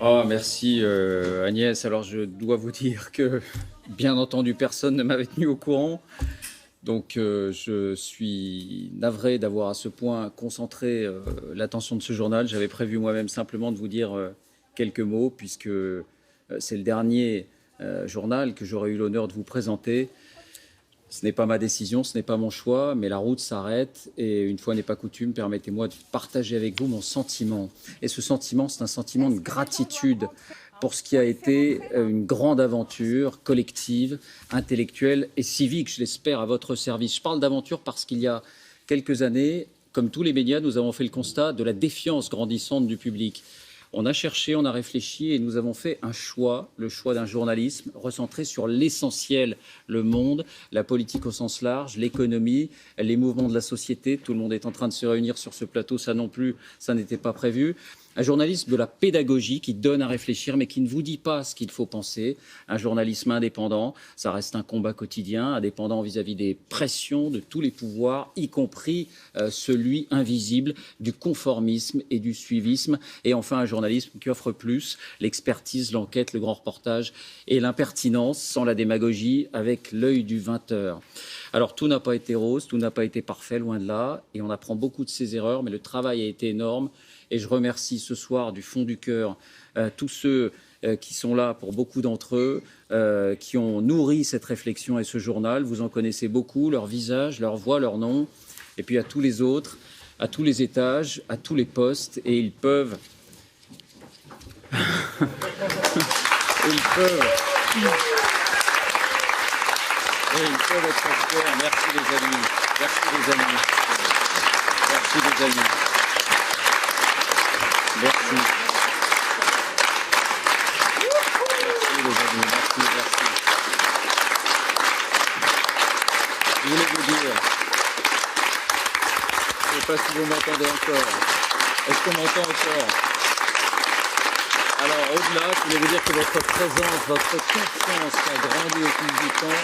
Oh, merci Agnès. Alors je dois vous dire que, bien entendu, personne ne m'avait tenu au courant. Donc je suis navré d'avoir à ce point concentré l'attention de ce journal. J'avais prévu moi-même simplement de vous dire quelques mots, puisque c'est le dernier journal que j'aurais eu l'honneur de vous présenter. Ce n'est pas ma décision, ce n'est pas mon choix, mais la route s'arrête et une fois n'est pas coutume, permettez-moi de partager avec vous mon sentiment. Et ce sentiment, c'est un sentiment de gratitude pour ce qui a été une grande aventure collective, intellectuelle et civique, je l'espère, à votre service. Je parle d'aventure parce qu'il y a quelques années, comme tous les médias, nous avons fait le constat de la défiance grandissante du public. On a cherché, on a réfléchi et nous avons fait un choix, le choix d'un journalisme recentré sur l'essentiel, le monde, la politique au sens large, l'économie, les mouvements de la société. Tout le monde est en train de se réunir sur ce plateau, ça non plus, ça n'était pas prévu. Un journalisme de la pédagogie qui donne à réfléchir mais qui ne vous dit pas ce qu'il faut penser. Un journalisme indépendant, ça reste un combat quotidien, indépendant vis-à-vis des pressions de tous les pouvoirs, y compris celui invisible du conformisme et du suivisme. Et enfin un journalisme qui offre plus, l'expertise, l'enquête, le grand reportage et l'impertinence sans la démagogie avec l'œil du 20h. Alors tout n'a pas été rose, tout n'a pas été parfait, loin de là, et on apprend beaucoup de ses erreurs, mais le travail a été énorme. Et je remercie ce soir du fond du cœur tous ceux qui sont là, pour beaucoup d'entre eux, qui ont nourri cette réflexion et ce journal. Vous en connaissez beaucoup, leur visage, leur voix, leur nom. Et puis à tous les autres, à tous les étages, à tous les postes. Et ils peuvent... et ils peuvent... Et ils peuvent être fiers. Merci les amis. Merci les amis. Merci les amis. Merci. Merci les amis, merci. Je voulais vous dire, je ne sais pas si vous m'entendez encore. Est-ce qu'on m'entend encore? Alors au-delà, je voulais vous dire que votre présence, votre confiance qui a grandi au fil du temps,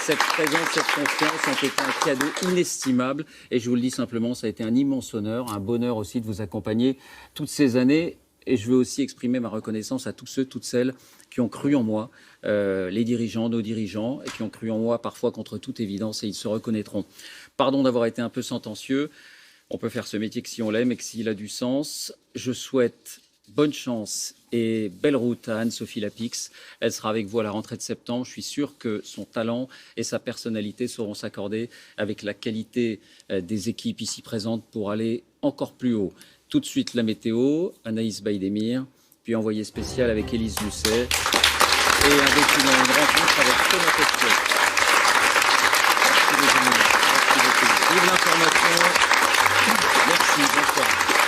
cette présence, cette confiance ont été un cadeau inestimable. Et je vous le dis simplement, ça a été un immense honneur, un bonheur aussi de vous accompagner toutes ces années. Et je veux aussi exprimer ma reconnaissance à tous ceux, toutes celles qui ont cru en moi, les dirigeants, nos dirigeants, et qui ont cru en moi parfois contre toute évidence, et ils se reconnaîtront. Pardon d'avoir été un peu sentencieux. On peut faire ce métier que si on l'aime et que s'il a du sens. Je souhaite bonne chance et belle route à Anne-Sophie Lapix. Elle sera avec vous à la rentrée de septembre. Je suis sûr que son talent et sa personnalité sauront s'accorder avec la qualité des équipes ici présentes pour aller encore plus haut. Tout de suite la météo, Anaïs Baïdemir, puis envoyé spécial avec Élise Lucet et un document, une rencontre avec Thomas Pesquet. Merci les amis, merci beaucoup. Vive l'information. Merci, bonsoir.